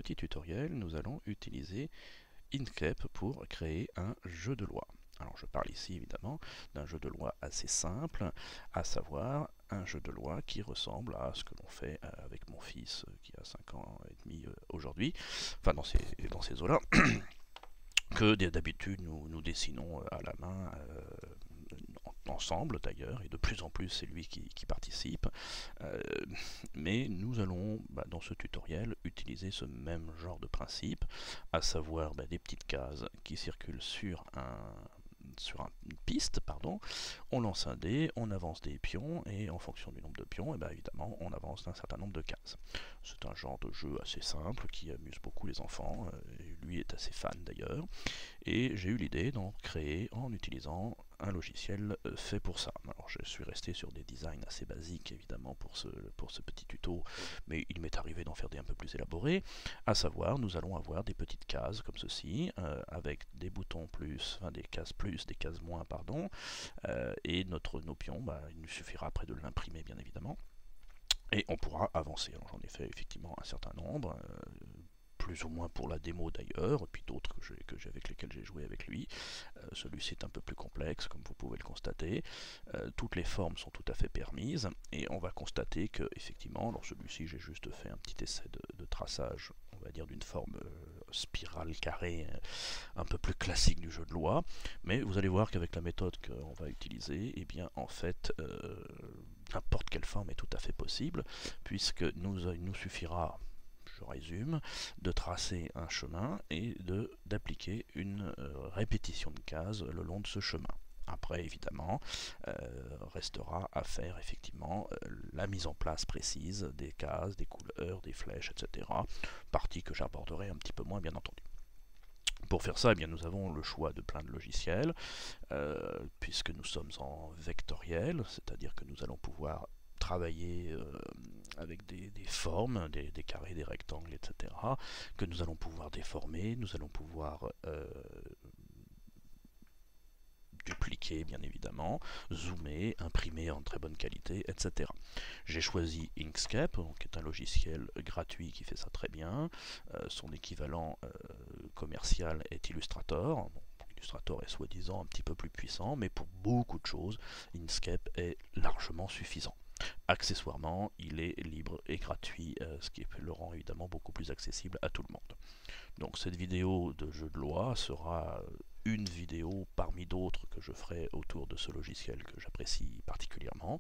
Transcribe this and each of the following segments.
petit tutoriel, nous allons utiliser Inkscape pour créer un jeu de loi. Alors je parle ici évidemment d'un jeu de loi assez simple, à savoir un jeu de loi qui ressemble à ce que l'on fait avec mon fils qui a 5 ans et demi aujourd'hui, enfin dans ces eaux-là, que d'habitude nous dessinons à la main ensemble d'ailleurs, et de plus en plus c'est lui qui participe. Mais nous allons dans ce tutoriel utiliser ce même genre de principe, à savoir des petites cases qui circulent sur une piste, pardon. On lance un dé, on avance des pions, et en fonction du nombre de pions, et évidemment on avance d'un certain nombre de cases. C'est un genre de jeu assez simple qui amuse beaucoup les enfants, et lui est assez fan d'ailleurs, et j'ai eu l'idée d'en créer en utilisant un logiciel fait pour ça. Alors je suis resté sur des designs assez basiques évidemment pour ce petit tuto, mais il m'est arrivé d'en faire des un peu plus élaborés, à savoir nous allons avoir des petites cases comme ceci, avec des boutons plus, enfin des cases plus, des cases moins, pardon, et nos pions, il nous suffira après de l'imprimer bien évidemment, et on pourra avancer. Alors j'en ai fait effectivement un certain nombre, plus ou moins pour la démo d'ailleurs, et puis d'autres avec lesquels j'ai joué avec lui. Celui-ci est un peu plus complexe, comme vous pouvez le constater. Toutes les formes sont tout à fait permises, et on va constater que, effectivement, dans celui-ci, j'ai juste fait un petit essai de traçage, on va dire d'une forme spirale carrée, un peu plus classique du jeu de loi, mais vous allez voir qu'avec la méthode qu'on va utiliser, eh bien, en fait, n'importe quelle forme est tout à fait possible, puisque il nous suffira, je résume, de tracer un chemin et d'appliquer une répétition de cases le long de ce chemin. Après, évidemment, restera à faire effectivement la mise en place précise des cases, des couleurs, des flèches, etc. Partie que j'aborderai un petit peu moins, bien entendu. Pour faire ça, eh bien, nous avons le choix de plein de logiciels, puisque nous sommes en vectoriel, c'est-à-dire que nous allons pouvoir travailler avec des formes, des carrés, des rectangles, etc., que nous allons pouvoir déformer, nous allons pouvoir dupliquer bien évidemment, zoomer, imprimer en très bonne qualité, etc. J'ai choisi Inkscape, qui est un logiciel gratuit qui fait ça très bien. Son équivalent commercial est Illustrator. Bon, Illustrator est soi-disant un petit peu plus puissant, mais pour beaucoup de choses, Inkscape est largement suffisant. Accessoirement, il est libre et gratuit, ce qui le rend évidemment beaucoup plus accessible à tout le monde. Donc cette vidéo de jeu de loi sera une vidéo parmi d'autres que je ferai autour de ce logiciel que j'apprécie particulièrement,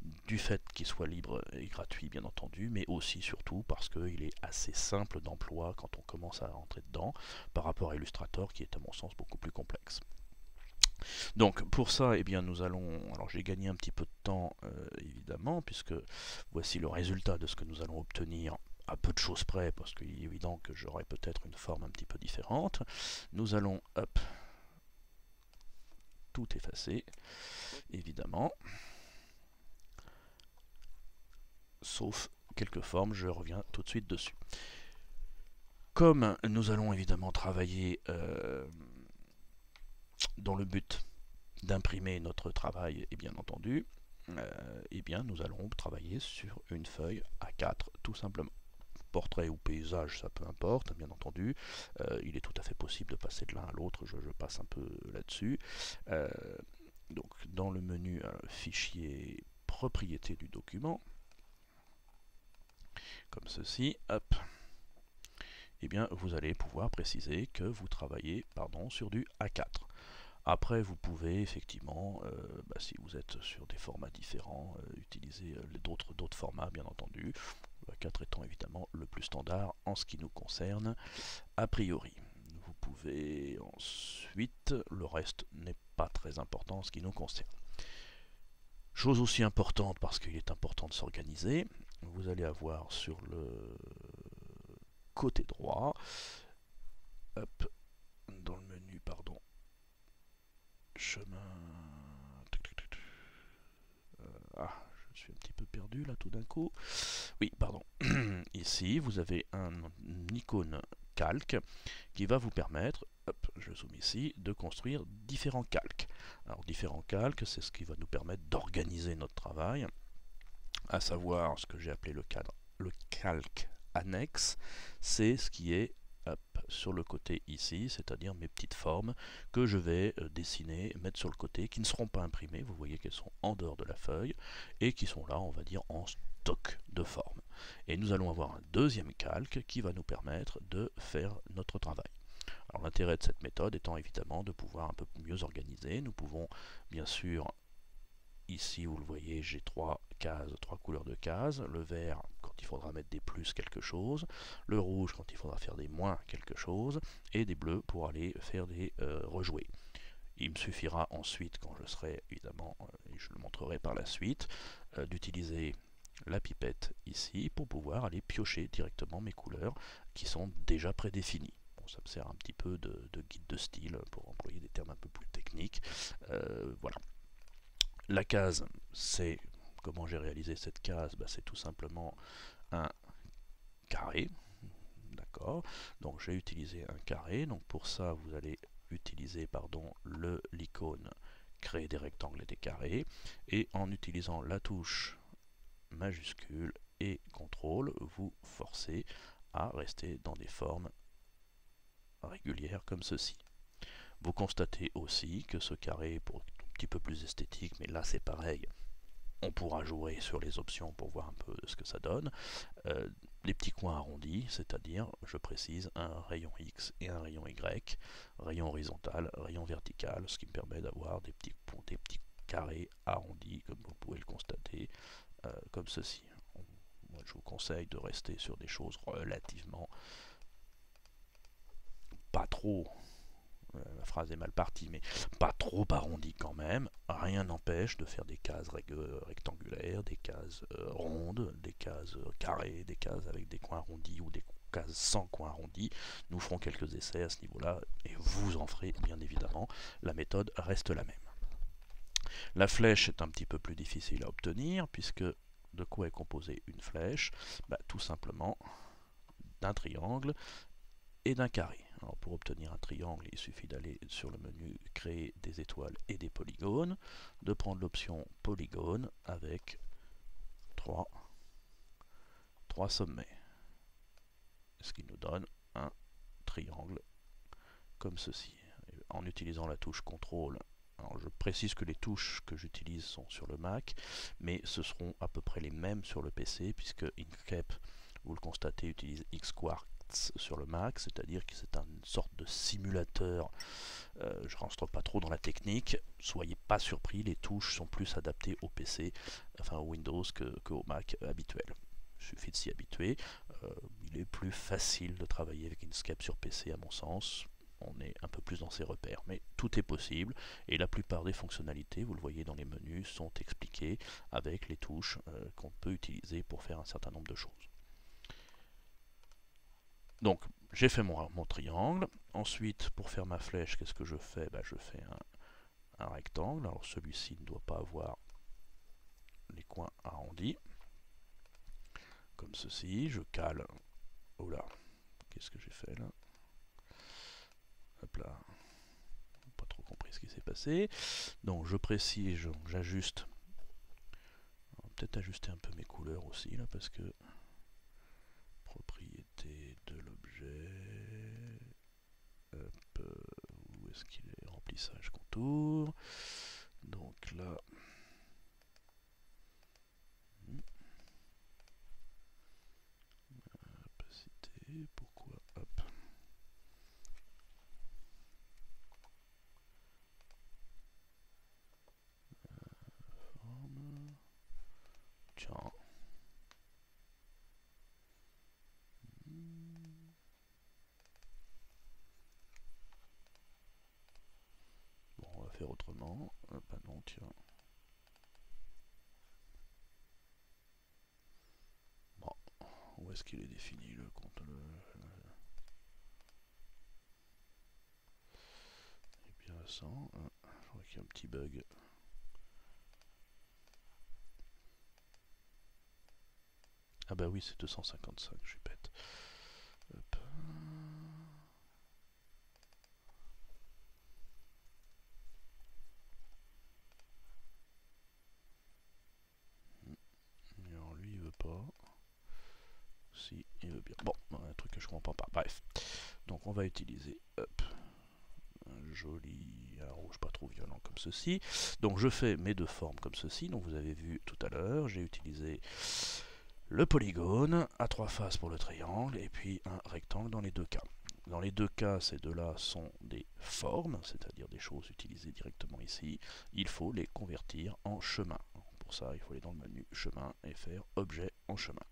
du fait qu'il soit libre et gratuit bien entendu, mais aussi surtout parce qu'il est assez simple d'emploi quand on commence à rentrer dedans, par rapport à Illustrator qui est à mon sens beaucoup plus complexe. Donc pour ça, eh bien, nous allons... Alors j'ai gagné un petit peu de temps évidemment, puisque voici le résultat de ce que nous allons obtenir à peu de choses près, parce qu'il est évident que j'aurai peut-être une forme un petit peu différente. Nous allons, hop, tout effacer, évidemment, sauf quelques formes, je reviens tout de suite dessus. Comme nous allons évidemment travailler dans le but d'imprimer notre travail, et bien entendu, eh bien nous allons travailler sur une feuille A4 tout simplement. Portrait ou paysage, ça peu importe, bien entendu. Il est tout à fait possible de passer de l'un à l'autre, je passe un peu là-dessus. Donc dans le menu fichier propriété du document, comme ceci, hop, eh bien vous allez pouvoir préciser que vous travaillez sur du A4. Après, vous pouvez effectivement, si vous êtes sur des formats différents, utiliser d'autres formats, bien entendu. A4 étant évidemment le plus standard en ce qui nous concerne, a priori. Vous pouvez ensuite, le reste n'est pas très important en ce qui nous concerne. Chose aussi importante, parce qu'il est important de s'organiser, vous allez avoir sur le côté droit, hop, dans le menu, pardon, chemin. Je suis un petit peu perdu là tout d'un coup. Oui, pardon. Ici, vous avez une icône calque qui va vous permettre, hop, je zoome ici, de construire différents calques. Alors, différents calques, c'est ce qui va nous permettre d'organiser notre travail, à savoir ce que j'ai appelé le calque annexe, c'est ce qui est sur le côté ici, c'est-à-dire mes petites formes que je vais dessiner, mettre sur le côté, qui ne seront pas imprimées, vous voyez qu'elles sont en dehors de la feuille, et qui sont là, on va dire, en stock de formes. Et nous allons avoir un deuxième calque qui va nous permettre de faire notre travail. Alors l'intérêt de cette méthode étant évidemment de pouvoir un peu mieux organiser. Nous pouvons bien sûr, ici vous le voyez, j'ai trois couleurs de cases. Le vert quand il faudra mettre des plus quelque chose, le rouge quand il faudra faire des moins quelque chose, et des bleus pour aller faire des rejoués. Il me suffira ensuite, quand je serai évidemment, et je le montrerai par la suite, d'utiliser la pipette ici pour pouvoir aller piocher directement mes couleurs qui sont déjà prédéfinies. Bon, ça me sert un petit peu de guide de style pour employer des termes un peu plus techniques. Voilà. La case, c'est comment j'ai réalisé cette case, c'est tout simplement un carré. D'accord. Donc j'ai utilisé un carré. Donc pour ça, vous allez utiliser l'icône créer des rectangles et des carrés. Et en utilisant la touche majuscule et contrôle, vous forcez à rester dans des formes régulières comme ceci. Vous constatez aussi que ce carré, pour un petit peu plus esthétique, mais là c'est pareil, on pourra jouer sur les options pour voir un peu ce que ça donne. Les petits coins arrondis, c'est-à-dire, je précise, un rayon X et un rayon Y, rayon horizontal, rayon vertical, ce qui me permet d'avoir des petits carrés arrondis, comme vous pouvez le constater, comme ceci. Moi, je vous conseille de rester sur des choses relativement pas trop, la phrase est mal partie, mais pas trop arrondies quand même. Rien n'empêche de faire des cases rectangulaires, des cases rondes, des cases carrées, des cases avec des coins arrondis ou des cases sans coins arrondis. Nous ferons quelques essais à ce niveau-là et vous en ferez bien évidemment. La méthode reste la même. La flèche est un petit peu plus difficile à obtenir puisque de quoi est composée une flèche? Tout simplement d'un triangle et d'un carré. Alors pour obtenir un triangle, il suffit d'aller sur le menu créer des étoiles et des polygones, de prendre l'option polygone avec trois sommets, ce qui nous donne un triangle comme ceci. En utilisant la touche CTRL, alors je précise que les touches que j'utilise sont sur le Mac, mais ce seront à peu près les mêmes sur le PC, puisque Inkscape, vous le constatez, utilise Xquartz sur le Mac, c'est-à-dire que c'est une sorte de simulateur. Je ne rentre pas trop dans la technique, soyez pas surpris, les touches sont plus adaptées au PC, enfin au Windows qu'au Mac habituel. Il suffit de s'y habituer. Il est plus facile de travailler avec Inkscape sur PC à mon sens. On est un peu plus dans ses repères, mais tout est possible et la plupart des fonctionnalités, vous le voyez dans les menus, sont expliquées avec les touches qu'on peut utiliser pour faire un certain nombre de choses. Donc j'ai fait mon triangle. Ensuite, pour faire ma flèche, qu'est-ce que je fais? Je fais un rectangle. Alors celui-ci ne doit pas avoir les coins arrondis. Comme ceci, je cale. Oh là, qu'est-ce que j'ai fait là? Hop là, pas trop compris ce qui s'est passé. Donc je précise, j'ajuste. Peut-être ajuster un peu mes couleurs aussi là, parce que propriété de l'objet. Hop, où est-ce qu'il est? Remplissage contour. Donc là. Opacité, pourquoi? Hop. Forme. Tiens. Bon, on va faire autrement. Ah non, tiens. Bon, où est-ce qu'il est défini le compte? Et bien 100. Je crois qu'il y a un petit bug. Ah bah oui, c'est 255, je suis bête. Hop. Alors lui il veut pas. Si, il veut bien. on va utiliser un joli un rouge pas trop violent comme ceci. Donc je fais mes deux formes comme ceci. Donc vous avez vu tout à l'heure, j'ai utilisé le polygone à 3 faces pour le triangle et puis un rectangle dans les deux cas. Dans les deux cas, ces deux-là sont des formes, c'est-à-dire des choses utilisées directement ici. Il faut les convertir en chemin. Pour ça, il faut aller dans le menu chemin et faire objet en chemin.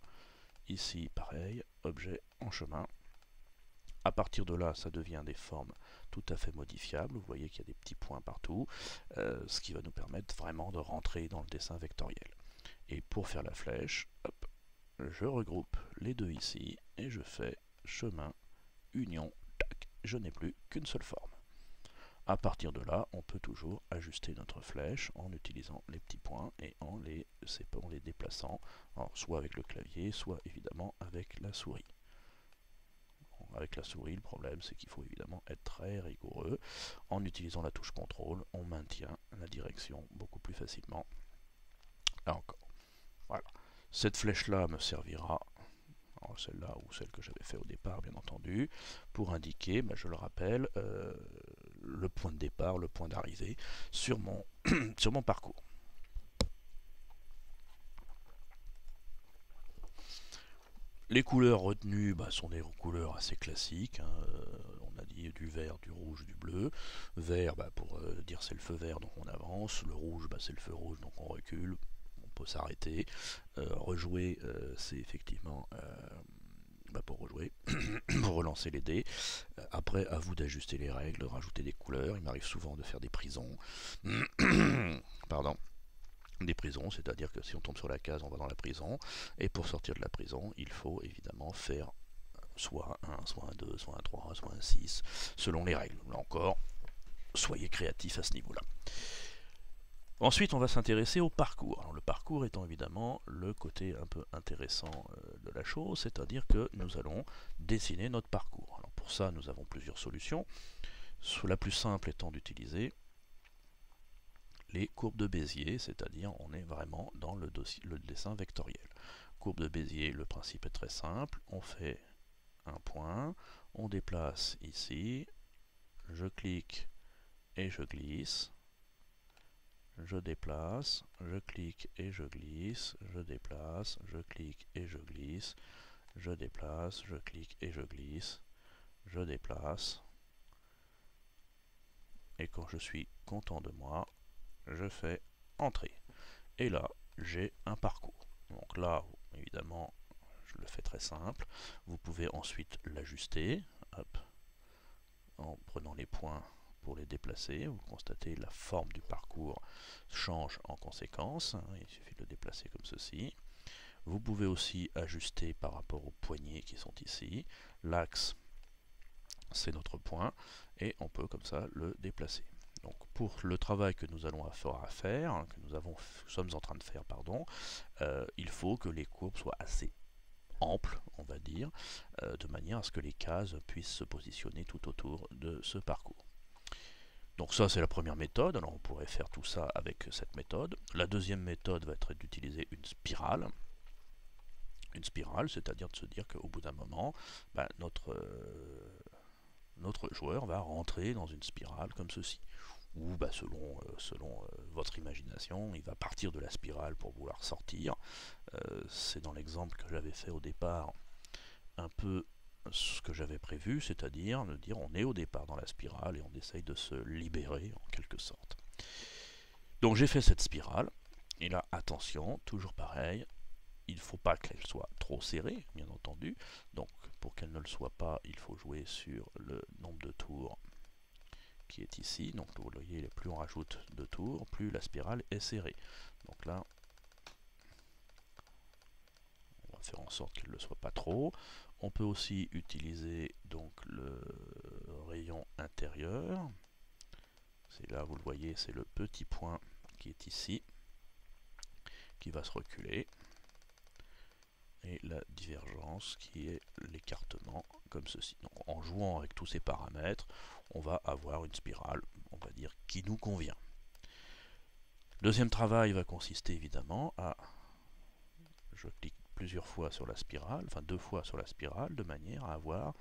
Ici, pareil, objet en chemin. À partir de là, ça devient des formes tout à fait modifiables. Vous voyez qu'il y a des petits points partout, ce qui va nous permettre vraiment de rentrer dans le dessin vectoriel. Et pour faire la flèche, hop, je regroupe les deux ici et je fais chemin, union, tac. Je n'ai plus qu'une seule forme. À partir de là, on peut toujours ajuster notre flèche en utilisant les petits points et en les déplaçant, soit avec le clavier, soit évidemment avec la souris. Avec la souris, le problème c'est qu'il faut évidemment être très rigoureux. En utilisant la touche contrôle, on maintient la direction beaucoup plus facilement. Là encore. Voilà. Cette flèche-là me servira, celle-là ou celle que j'avais fait au départ bien entendu, pour indiquer, je le rappelle, le point de départ, le point d'arrivée sur mon, sur mon parcours. Les couleurs retenues sont des couleurs assez classiques, hein. On a dit du vert, du rouge, du bleu. Vert, pour dire c'est le feu vert, donc on avance. Le rouge, c'est le feu rouge, donc on recule. On peut s'arrêter. Rejouer, c'est effectivement pour rejouer, pour relancer les dés. Après, à vous d'ajuster les règles, de rajouter des couleurs. Il m'arrive souvent de faire des prisons. Pardon. Des prisons, c'est-à-dire que si on tombe sur la case, on va dans la prison, et pour sortir de la prison, il faut évidemment faire soit un 1, soit un 2, soit un 3, soit un 6, selon les règles. Là encore, soyez créatifs à ce niveau-là. Ensuite, on va s'intéresser au parcours. Alors, le parcours étant évidemment le côté un peu intéressant de la chose, c'est-à-dire que nous allons dessiner notre parcours. Alors, pour ça, nous avons plusieurs solutions. La plus simple étant d'utiliser les courbes de Bézier, c'est-à-dire on est vraiment dans le dessin vectoriel. Courbe de Bézier, le principe est très simple, on fait un point, on déplace ici, je clique et je glisse, je déplace, je clique et je glisse, je déplace, je clique et je glisse, je déplace, je clique et je glisse, je déplace, et quand je suis content de moi, je fais entrer. Et là, j'ai un parcours. Donc là, évidemment, je le fais très simple. Vous pouvez ensuite l'ajuster, en prenant les points pour les déplacer. Vous constatez la forme du parcours change en conséquence. Il suffit de le déplacer comme ceci. Vous pouvez aussi ajuster par rapport aux poignées qui sont ici. L'axe, c'est notre point, et on peut comme ça le déplacer. Donc pour le travail que nous allons faire, que nous sommes en train de faire, il faut que les courbes soient assez amples, on va dire, de manière à ce que les cases puissent se positionner tout autour de ce parcours. Donc ça c'est la première méthode, alors on pourrait faire tout ça avec cette méthode. La deuxième méthode va être d'utiliser une spirale. Une spirale, c'est-à-dire de se dire qu'au bout d'un moment, notre joueur va rentrer dans une spirale comme ceci. Ou selon votre imagination, il va partir de la spirale pour vouloir sortir. C'est dans l'exemple que j'avais fait au départ un peu ce que j'avais prévu, c'est-à-dire de dire on est au départ dans la spirale et on essaye de se libérer en quelque sorte. Donc j'ai fait cette spirale, et là attention, toujours pareil, il ne faut pas qu'elle soit trop serrée, bien entendu, donc pour qu'elle ne le soit pas, il faut jouer sur le nombre de tours qui est ici. Donc vous voyez, plus on rajoute de tours, plus la spirale est serrée. Donc là, on va faire en sorte qu'elle ne le soit pas trop. On peut aussi utiliser donc le rayon intérieur. C'est là, vous le voyez, c'est le petit point qui est ici, qui va se reculer. Et la divergence qui est l'écartement comme ceci. Donc en jouant avec tous ces paramètres, on va avoir une spirale, on va dire, qui nous convient. Deuxième travail va consister évidemment à... Je clique plusieurs fois sur la spirale, enfin 2 fois sur la spirale, de manière à avoir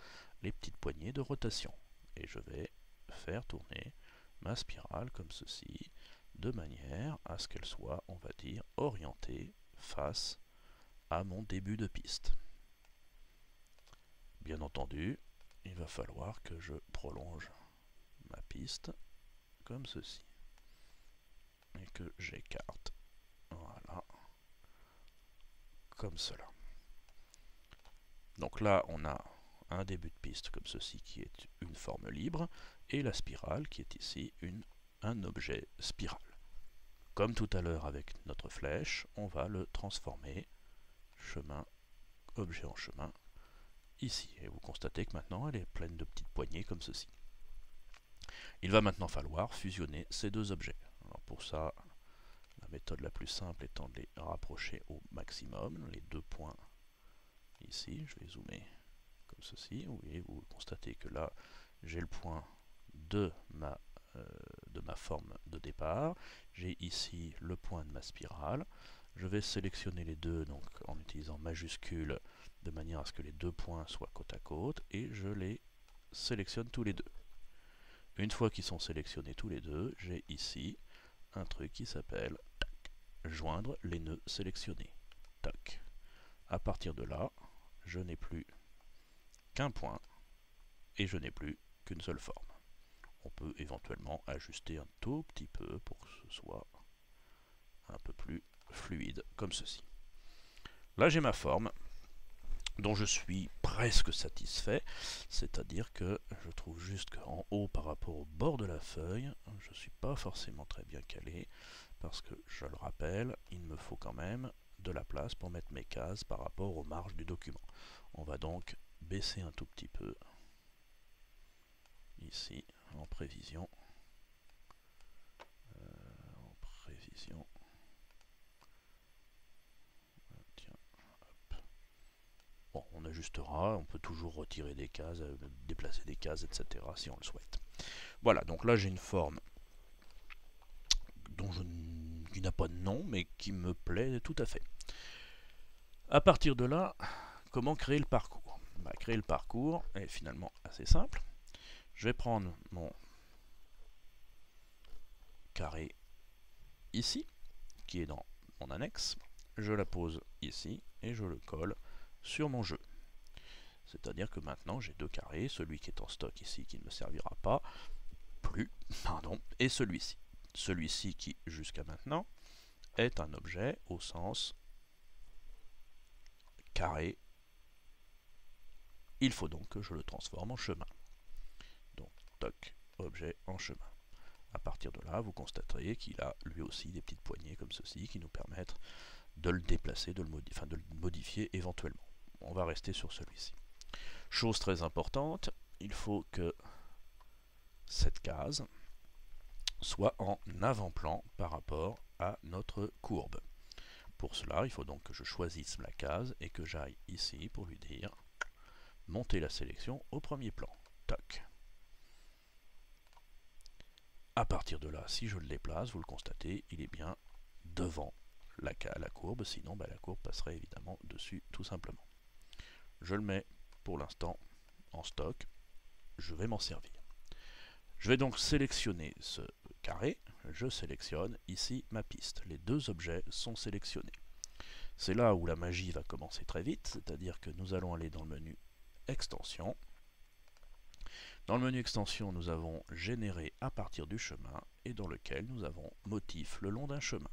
les petites poignées de rotation. Et je vais faire tourner ma spirale comme ceci, de manière à ce qu'elle soit, on va dire, orientée face à mon début de piste. Bien entendu, il va falloir que je prolonge ma piste comme ceci et que j'écarte, voilà, comme cela. Donc là, on a un début de piste comme ceci qui est une forme libre et la spirale qui est ici un objet spirale. Comme tout à l'heure avec notre flèche, on va le transformer chemin, objet en chemin, ici. Et vous constatez que maintenant elle est pleine de petites poignées comme ceci. Il va maintenant falloir fusionner ces deux objets. Alors pour ça, la méthode la plus simple étant de les rapprocher au maximum, les deux points ici. Je vais zoomer comme ceci. Vous constatez que là, j'ai le point de ma forme de départ. J'ai ici le point de ma spirale. Je vais sélectionner les deux donc en utilisant majuscule de manière à ce que les deux points soient côte à côte et je les sélectionne tous les deux. Une fois qu'ils sont sélectionnés tous les deux, j'ai ici un truc qui s'appelle joindre les nœuds sélectionnés. Tac. À partir de là, je n'ai plus qu'un point et je n'ai plus qu'une seule forme. On peut éventuellement ajuster un tout petit peu pour que ce soit un peu plus fluide, comme ceci. Là, j'ai ma forme, dont je suis presque satisfait, c'est-à-dire que je trouve juste qu'en haut, par rapport au bord de la feuille, je ne suis pas forcément très bien calé, parce que, je le rappelle, il me faut quand même de la place pour mettre mes cases par rapport aux marges du document. On va donc baisser un tout petit peu, ici, en prévision. Bon, on ajustera, on peut toujours retirer des cases, déplacer des cases, etc. si on le souhaite. Voilà, donc là j'ai une forme qui n'a pas de nom, mais qui me plaît tout à fait. À partir de là, comment créer le parcours? Créer le parcours est finalement assez simple. Je vais prendre mon carré ici, qui est dans mon annexe. Je la pose ici et je le colle sur mon jeu. C'est-à-dire que maintenant j'ai deux carrés, celui qui est en stock ici qui ne me servira pas plus, et celui-ci. Celui-ci qui jusqu'à maintenant est un objet au sens carré. Il faut donc que je le transforme en chemin. Donc toc, objet en chemin. À partir de là, vous constaterez qu'il a lui aussi des petites poignées comme ceci qui nous permettent de le déplacer, de le modifier éventuellement. On va rester sur celui-ci. Chose très importante, il faut que cette case soit en avant-plan par rapport à notre courbe. Pour cela, il faut donc que je choisisse la case et que j'aille ici pour lui dire monter la sélection au premier plan. Toc. À partir de là, si je le déplace, vous le constatez, il est bien devant la courbe, sinon la courbe passerait évidemment dessus tout simplement. Je le mets pour l'instant en stock, je vais m'en servir. Je vais donc sélectionner ce carré, je sélectionne ici ma piste. Les deux objets sont sélectionnés. C'est là où la magie va commencer très vite, c'est-à-dire que nous allons aller dans le menu extension. Dans le menu extension, nous avons généré à partir du chemin et dans lequel nous avons motif le long d'un chemin.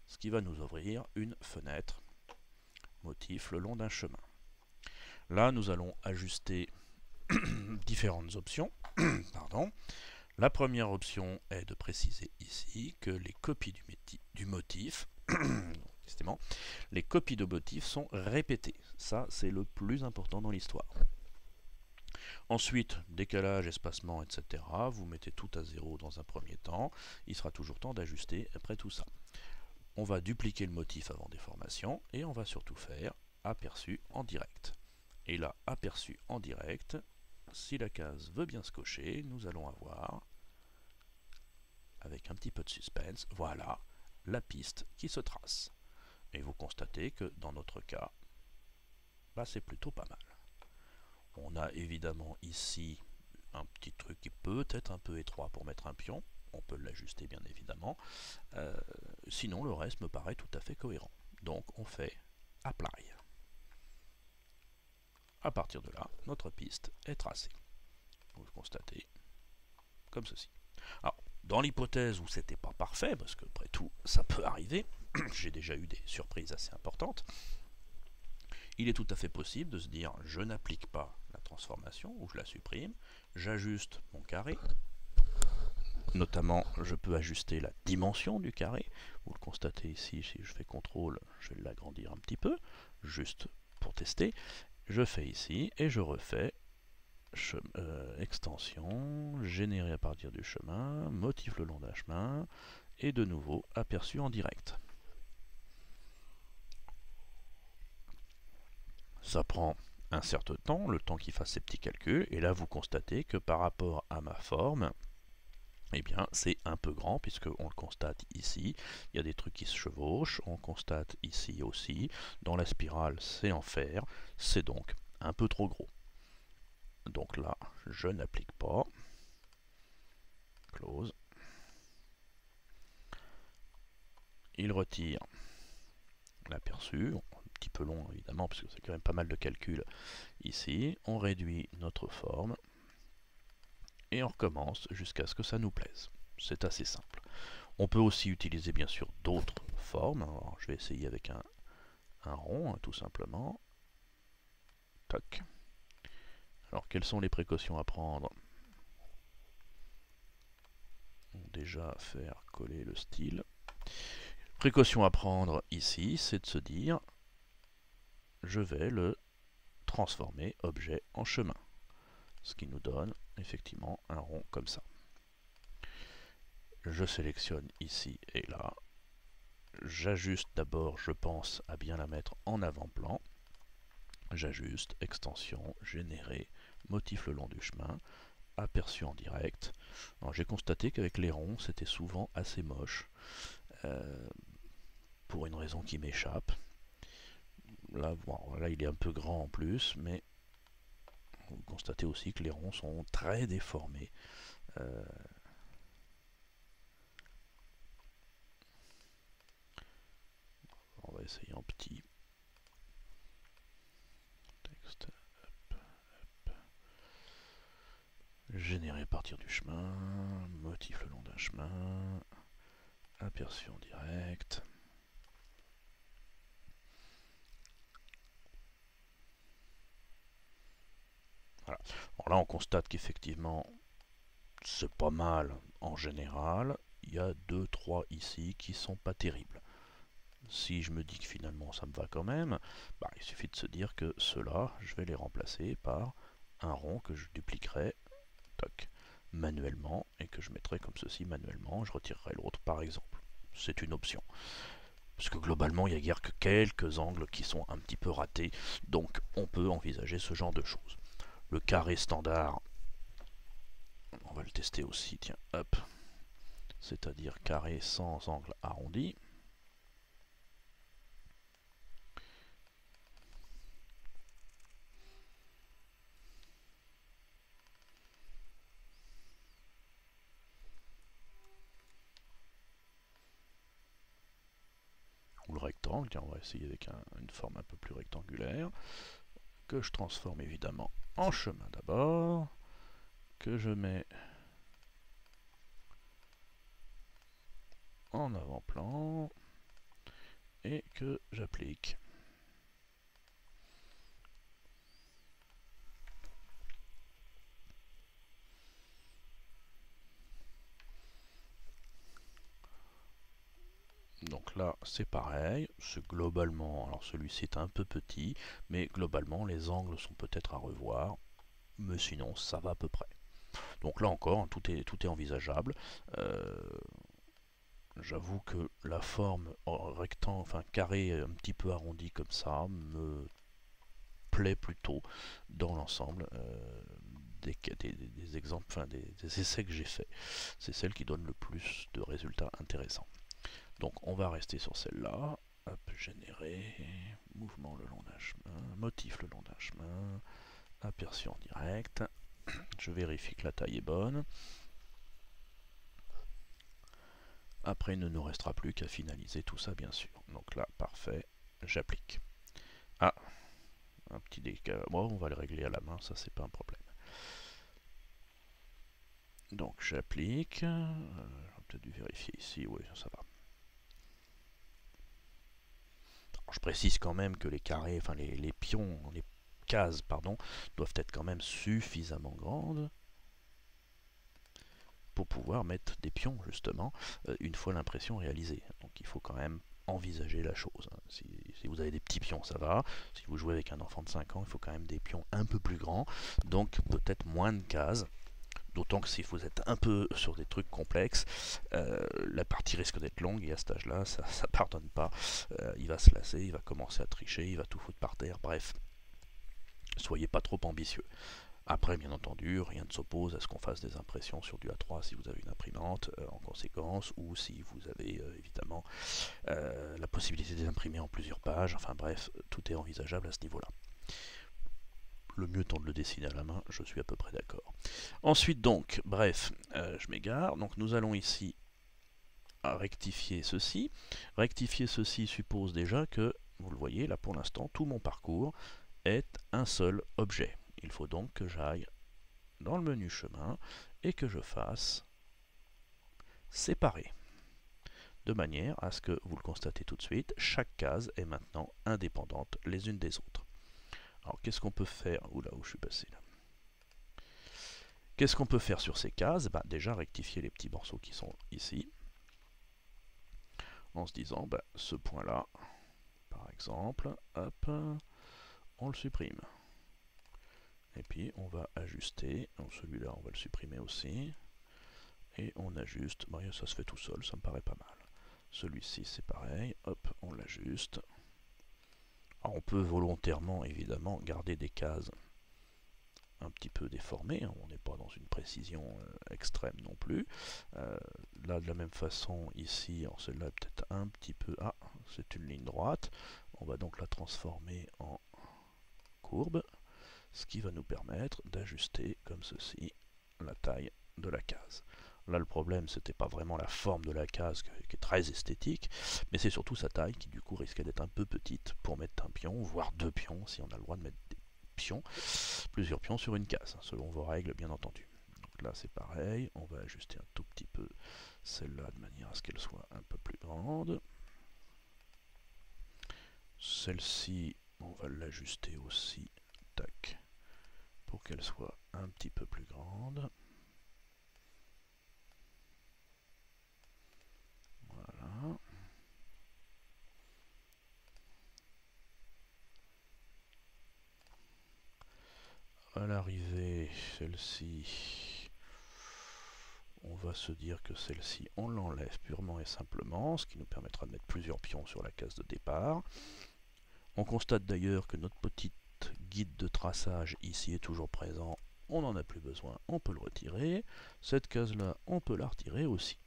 Ce qui va nous ouvrir une fenêtre motif le long d'un chemin. Là, nous allons ajuster différentes options. La première option est de préciser ici que les copies du motif, les copies de motifs sont répétées. Ça, c'est le plus important dans l'histoire. Ensuite, décalage, espacement, etc. Vous mettez tout à 0 dans un premier temps. Il sera toujours temps d'ajuster après tout ça. On va dupliquer le motif avant déformation et on va surtout faire aperçu en direct. Et là, aperçu en direct, si la case veut bien se cocher, nous allons avoir, avec un petit peu de suspense, voilà, la piste qui se trace. Et vous constatez que dans notre cas, c'est plutôt pas mal. On a évidemment ici un petit truc qui peut être un peu étroit pour mettre un pion. On peut l'ajuster bien évidemment. Sinon le reste me paraît tout à fait cohérent. Donc on fait Apply. À partir de là, notre piste est tracée. Vous le constatez comme ceci. Alors, dans l'hypothèse où c'était pas parfait, parce que après tout, ça peut arriver, j'ai déjà eu des surprises assez importantes, il est tout à fait possible de se dire je n'applique pas la transformation ou je la supprime, j'ajuste mon carré, notamment je peux ajuster la dimension du carré, vous le constatez ici, si je fais CTRL, je vais l'agrandir un petit peu, juste pour tester, je fais ici et je refais extension, générée à partir du chemin, motif le long d'un chemin, et de nouveau aperçu en direct. Ça prend un certain temps, le temps qu'il fasse ses petits calculs, et là vous constatez que par rapport à ma forme, eh bien c'est un peu grand, puisque on le constate ici, il y a des trucs qui se chevauchent, on constate ici aussi, dans la spirale c'est en fer, c'est donc un peu trop gros. Donc là, je n'applique pas. Close. Il retire l'aperçu, un petit peu long évidemment, parce que c'est quand même pas mal de calculs ici. On réduit notre forme et on recommence jusqu'à ce que ça nous plaise. C'est assez simple. On peut aussi utiliser bien sûr d'autres formes. Alors, je vais essayer avec un rond, tout simplement. Toc. Alors, quelles sont les précautions à prendre? Déjà faire coller le style. Précaution à prendre ici, c'est de se dire je vais le transformer objet en chemin. Ce qui nous donne effectivement un rond comme ça. Je sélectionne ici et là. J'ajuste d'abord, je pense, à bien la mettre en avant-plan. J'ajuste, extension, générer, motif le long du chemin, aperçu en direct. J'ai constaté qu'avec les ronds, c'était souvent assez moche, pour une raison qui m'échappe. Là, bon, là, il est un peu grand en plus, mais vous constatez aussi que les ronds sont très déformés. On va essayer en petit. Texte, hop, hop. Générer à partir du chemin, motif le long d'un chemin, aperçu en direct. Voilà. Alors là, on constate qu'effectivement, c'est pas mal en général. Il y a 2-3 ici qui sont pas terribles. Si je me dis que finalement ça me va quand même, bah, il suffit de se dire que ceux-là, je vais les remplacer par un rond que je dupliquerai toc, manuellement et que je mettrai comme ceci manuellement. Je retirerai l'autre par exemple. C'est une option. Parce que globalement, il n'y a guère que quelques angles qui sont un petit peu ratés, donc on peut envisager ce genre de choses. Le carré standard, on va le tester aussi, tiens, hop, c'est-à-dire carré sans angle arrondi. Ou le rectangle, tiens, on va essayer avec une forme un peu plus rectangulaire, que je transforme évidemment en chemin d'abord, que je mets en avant-plan, et que j'applique. Donc là, c'est pareil, c'est globalement, alors celui-ci est un peu petit, mais globalement, les angles sont peut-être à revoir, mais sinon, ça va à peu près. Donc là encore, hein, tout est envisageable. J'avoue que la forme rectangle, enfin carré un petit peu arrondi comme ça, me plaît plutôt dans l'ensemble. Des exemples, enfin des essais que j'ai faits, c'est celle qui donne le plus de résultats intéressants. Donc on va rester sur celle-là. Hop, générer, mouvement le long d'un chemin, motif le long d'un chemin, aperçu en direct. Je vérifie que la taille est bonne. Après, il ne nous restera plus qu'à finaliser tout ça, bien sûr. Donc là, parfait, j'applique. Ah, un petit décalage. Bon, on va le régler à la main, ça c'est pas un problème. Donc j'applique. J'aurais peut-être dû vérifier ici, oui, ça va. Alors, je précise quand même que les carrés, enfin les pions, les cases, pardon, doivent être quand même suffisamment grandes pour pouvoir mettre des pions, justement, une fois l'impression réalisée. Donc il faut quand même envisager la chose. Si vous avez des petits pions, ça va. Si vous jouez avec un enfant de 5 ans, il faut quand même des pions un peu plus grands, donc peut-être moins de cases. D'autant que si vous êtes un peu sur des trucs complexes, la partie risque d'être longue et à cet âge-là, ça ne pardonne pas. Il va se lasser, il va commencer à tricher, il va tout foutre par terre. Bref, soyez pas trop ambitieux. Après, bien entendu, rien ne s'oppose à ce qu'on fasse des impressions sur du A3 si vous avez une imprimante en conséquence, ou si vous avez évidemment la possibilité d'imprimer en plusieurs pages. Enfin bref, tout est envisageable à ce niveau-là. Le mieux étant de le dessiner à la main, je suis à peu près d'accord. Ensuite donc, bref, je m'égare. Donc nous allons ici rectifier ceci. Rectifier ceci suppose déjà que, vous le voyez là pour l'instant, tout mon parcours est un seul objet. Il faut donc que j'aille dans le menu chemin et que je fasse séparer. De manière à ce que, vous le constatez tout de suite, chaque case est maintenant indépendante les unes des autres. Alors qu'est-ce qu'on peut faire? Oula, où je suis passé là. Qu'est-ce qu'on peut faire sur ces cases? Déjà rectifier les petits morceaux qui sont ici, en se disant, ce point-là, par exemple, hop, on le supprime. Et puis on va ajuster, celui-là on va le supprimer aussi, et on ajuste, ça se fait tout seul, ça me paraît pas mal. Celui-ci c'est pareil, hop, on l'ajuste. Alors on peut volontairement évidemment garder des cases un petit peu déformées, on n'est pas dans une précision extrême non plus. Là de la même façon ici, celle-là est peut-être un petit peu, c'est une ligne droite, on va donc la transformer en courbe, ce qui va nous permettre d'ajuster comme ceci la taille de la case. Là le problème c'était pas vraiment la forme de la case qui est très esthétique, mais c'est surtout sa taille qui du coup risquait d'être un peu petite pour mettre un pion, voire deux pions si on a le droit de mettre des pions, plusieurs pions sur une case, selon vos règles bien entendu. Donc là c'est pareil, on va ajuster un tout petit peu celle-là de manière à ce qu'elle soit un peu plus grande. Celle-ci on va l'ajuster aussi, tac, pour qu'elle soit un petit peu plus grande. Voilà. À l'arrivée, celle-ci, on va se dire que celle-ci, on l'enlève purement et simplement, ce qui nous permettra de mettre plusieurs pions sur la case de départ. On constate d'ailleurs que notre petite guide de traçage ici est toujours présent, on n'en a plus besoin, on peut le retirer. Cette case-là, on peut la retirer aussi.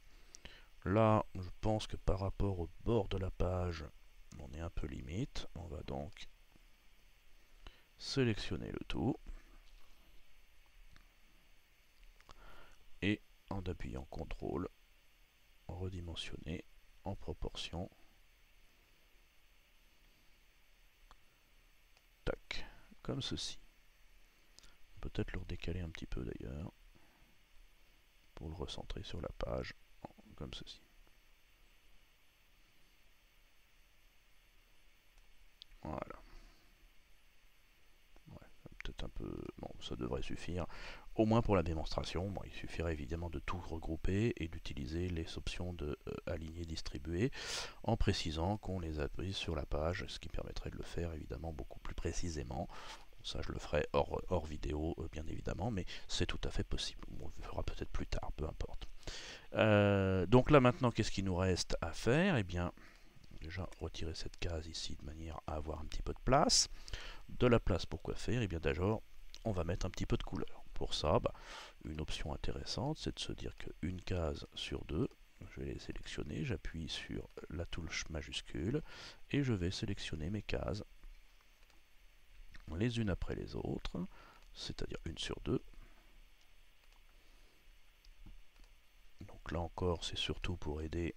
Là, je pense que par rapport au bord de la page, on est un peu limite. On va donc sélectionner le tout. Et en appuyant CTRL, redimensionner en proportion. Tac, comme ceci. Peut-être le redécaler un petit peu d'ailleurs, pour le recentrer sur la page, comme ceci. Voilà. Ouais, peut-être un peu... Bon, ça devrait suffire. Au moins pour la démonstration, il suffirait évidemment de tout regrouper et d'utiliser les options de aligner, distribuer, en précisant qu'on les a prises sur la page, ce qui permettrait de le faire évidemment beaucoup plus précisément. Ça je le ferai hors vidéo bien évidemment, mais c'est tout à fait possible. On le fera peut-être plus tard, peu importe. Donc là maintenant, qu'est-ce qu'il nous reste à faire? Eh bien, déjà retirer cette case ici de manière à avoir un petit peu de place. De la place pour quoi faire? Eh bien d'abord, on va mettre un petit peu de couleur. Pour ça, une option intéressante, c'est de se dire qu'une case sur deux, je vais les sélectionner, j'appuie sur la touche majuscule et je vais sélectionner mes cases les unes après les autres, c'est-à-dire 1 sur 2. Donc là encore, c'est surtout pour aider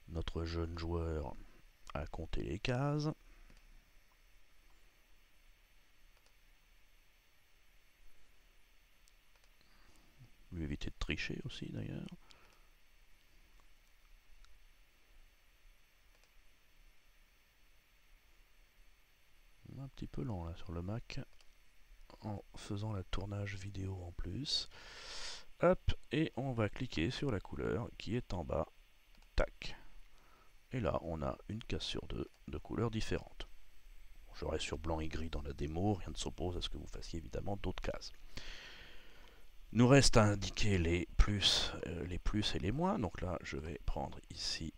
notre jeune joueur à compter les cases. Lui éviter de tricher aussi d'ailleurs. Un petit peu lent là sur le Mac en faisant le tournage vidéo en plus. Hop, et on va cliquer sur la couleur qui est en bas. Tac. Et là, on a une case sur deux de couleurs différentes. Je reste sur blanc et gris dans la démo, rien ne s'oppose à ce que vous fassiez évidemment d'autres cases. Nous reste à indiquer les plus et les moins. Donc là, je vais prendre ici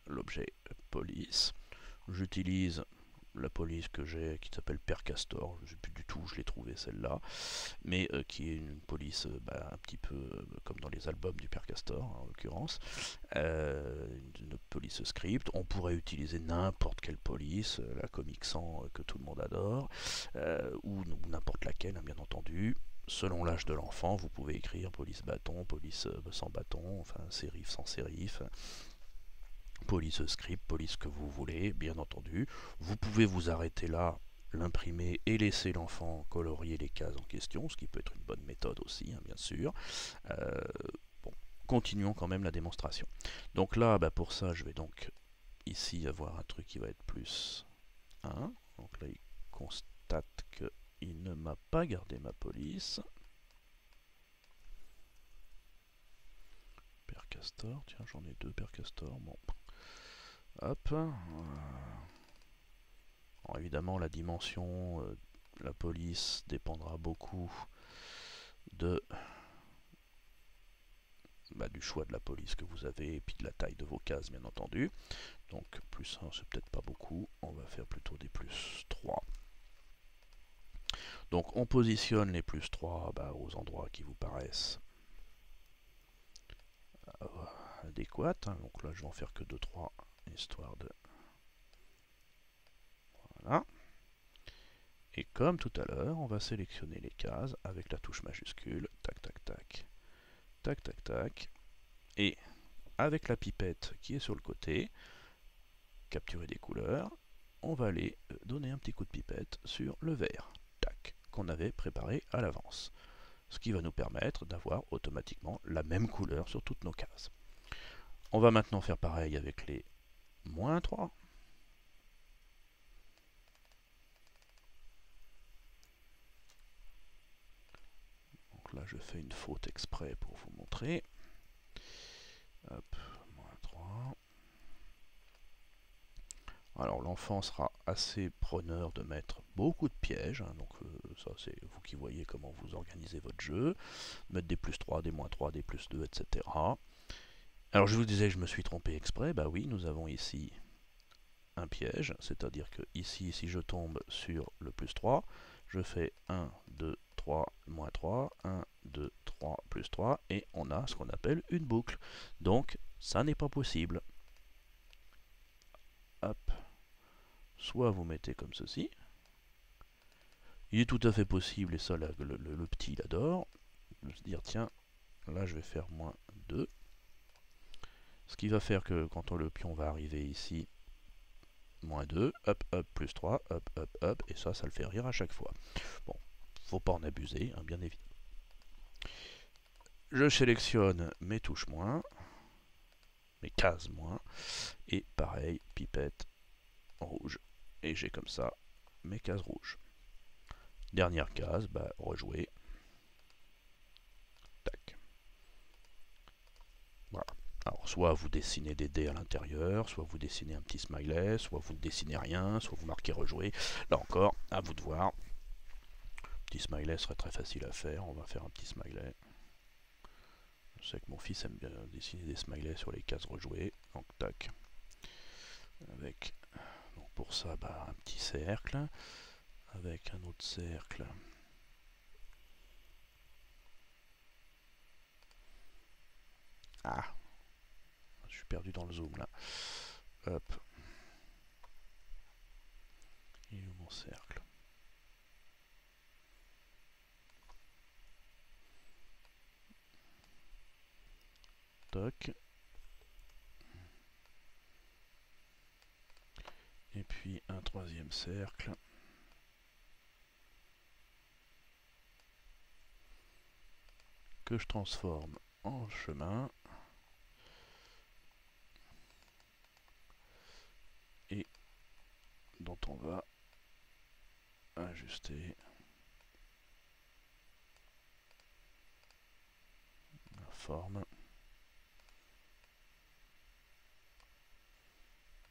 l'objet police. J'utilise la police que j'ai qui s'appelle Père Castor, je ne sais plus du tout, je l'ai trouvé celle-là, mais qui est une police un petit peu comme dans les albums du Père Castor en l'occurrence, une police script. On pourrait utiliser n'importe quelle police, la Comic Sans que tout le monde adore, ou n'importe laquelle bien entendu. Selon l'âge de l'enfant, vous pouvez écrire police bâton, police sans bâton, enfin sérif sans sérif, police script, police que vous voulez, bien entendu. Vous pouvez vous arrêter là, l'imprimer et laisser l'enfant colorier les cases en question, ce qui peut être une bonne méthode aussi, hein, bien sûr. Bon, continuons quand même la démonstration. Donc là, pour ça, je vais donc ici avoir un truc qui va être plus 1. Donc là, il constate qu'il ne m'a pas gardé ma police. Père Castor, tiens, j'en ai 2 Père Castor, bon. Hop. Alors évidemment, la dimension de la police dépendra beaucoup de, du choix de la police que vous avez et puis de la taille de vos cases, bien entendu. Donc, plus 1, c'est peut-être pas beaucoup. On va faire plutôt des plus 3. Donc, on positionne les plus 3 aux endroits qui vous paraissent adéquats. Donc là, je vais en faire que 2-3, histoire de... Voilà. Et comme tout à l'heure, on va sélectionner les cases avec la touche majuscule. Tac, tac, tac. Tac, tac, tac. Et avec la pipette qui est sur le côté, capturer des couleurs, on va aller donner un petit coup de pipette sur le vert, tac, qu'on avait préparé à l'avance. Ce qui va nous permettre d'avoir automatiquement la même couleur sur toutes nos cases. On va maintenant faire pareil avec les moins 3. Donc là, je fais une faute exprès pour vous montrer. Hop, moins 3. Alors l'enfant sera assez preneur de mettre beaucoup de pièges, hein, donc ça c'est vous qui voyez comment vous organisez votre jeu, mettre des plus 3, des moins 3, des plus 2, etc. Alors je vous disais que je me suis trompé exprès, bah oui, nous avons ici un piège, c'est-à-dire que ici, si je tombe sur le plus 3, je fais 1, 2, 3, moins 3, 1, 2, 3, plus 3, et on a ce qu'on appelle une boucle. Donc ça n'est pas possible. Hop. Soit vous mettez comme ceci. Il est tout à fait possible, et ça le petit il adore, de se dire tiens, là je vais faire moins 2. Ce qui va faire que quand le pion va arriver ici, moins 2, hop, hop, plus 3, hop, hop, hop, et ça le fait rire à chaque fois. Bon, faut pas en abuser, hein, bien évidemment. Je sélectionne mes touches moins, mes cases moins, et pareil, pipette rouge. Et j'ai comme ça mes cases rouges. Dernière case, rejouer. Tac. Voilà. Alors, soit vous dessinez des dés à l'intérieur, soit vous dessinez un petit smiley, soit vous ne dessinez rien, soit vous marquez rejouer. Là encore, à vous de voir. Petit smiley serait très facile à faire. On va faire un petit smiley. Je sais que mon fils aime bien dessiner des smileys sur les cases rejouées. Donc, tac. Avec, donc pour ça, un petit cercle. Avec un autre cercle. Ah, je suis perdu dans le zoom là. Hop. Il est où mon cercle? Toc. Et puis un troisième cercle. Que je transforme en chemin. Et dont on va ajuster la forme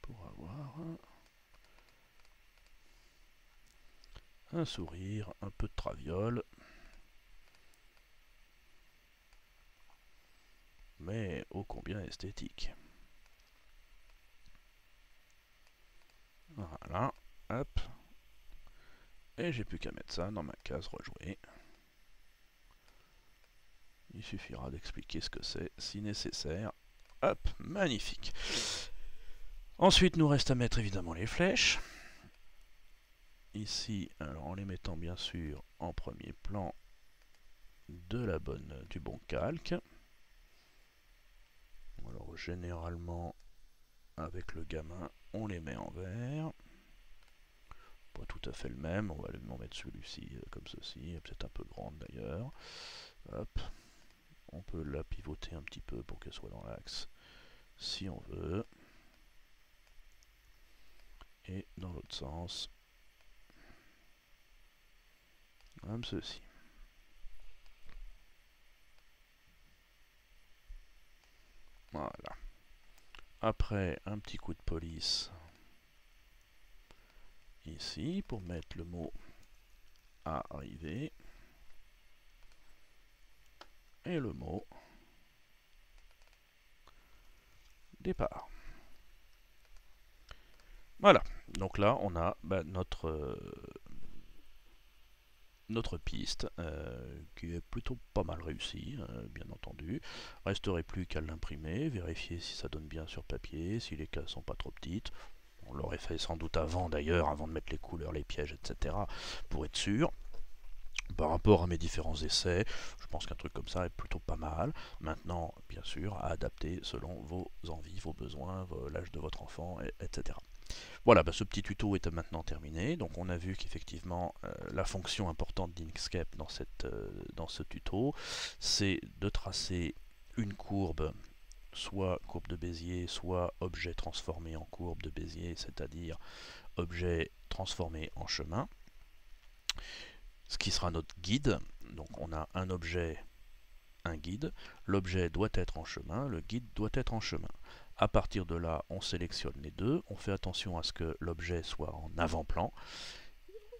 pour avoir un sourire, un peu de traviole, mais ô combien esthétique. Voilà, hop. Et j'ai plus qu'à mettre ça dans ma case rejouer. Il suffira d'expliquer ce que c'est si nécessaire. Hop, magnifique. Ensuite, nous reste à mettre évidemment les flèches. Ici, alors en les mettant bien sûr en premier plan du bon calque. Alors généralement, avec le gamin, on les met en vert. Pas tout à fait le même, on va en mettre celui-ci comme ceci, peut-être un peu grande d'ailleurs. Hop, on peut la pivoter un petit peu pour qu'elle soit dans l'axe si on veut. Et dans l'autre sens, comme ceci. Voilà. Après, un petit coup de police ici pour mettre le mot arriver et le mot départ. Voilà, donc là on a notre piste qui est plutôt pas mal réussie, bien entendu. Resterait plus qu'à l'imprimer, vérifier si ça donne bien sur papier, si les cases sont pas trop petites. On l'aurait fait sans doute avant d'ailleurs, avant de mettre les couleurs, les pièges, etc. pour être sûr. Par rapport à mes différents essais, je pense qu'un truc comme ça est plutôt pas mal. Maintenant, bien sûr, à adapter selon vos envies, vos besoins, l'âge de votre enfant, etc. Voilà, ce petit tuto est maintenant terminé. Donc on a vu qu'effectivement la fonction importante d'Inkscape dans ce tuto, c'est de tracer une courbe, soit courbe de Bézier, soit objet transformé en courbe de Bézier, c'est-à-dire objet transformé en chemin. Ce qui sera notre guide. Donc on a un objet, un guide. L'objet doit être en chemin, le guide doit être en chemin. À partir de là, on sélectionne les deux, on fait attention à ce que l'objet soit en avant-plan,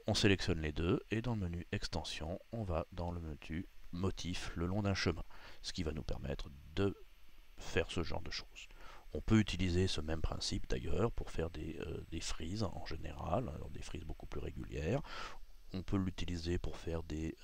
on sélectionne les deux, et dans le menu extension, on va dans le menu motif le long d'un chemin, ce qui va nous permettre de faire ce genre de choses. On peut utiliser ce même principe d'ailleurs pour faire des frises en général, alors des frises beaucoup plus régulières. On peut l'utiliser pour faire des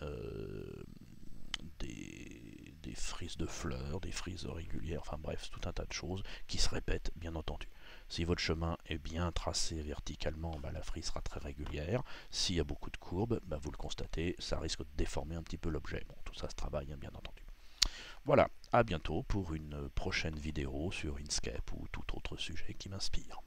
frises de fleurs, des frises régulières, enfin bref, tout un tas de choses qui se répètent bien entendu. Si votre chemin est bien tracé verticalement, la frise sera très régulière. S'il y a beaucoup de courbes, vous le constatez, ça risque de déformer un petit peu l'objet. Bon, tout ça se travaille bien entendu. Voilà, à bientôt pour une prochaine vidéo sur Inkscape ou tout autre sujet qui m'inspire.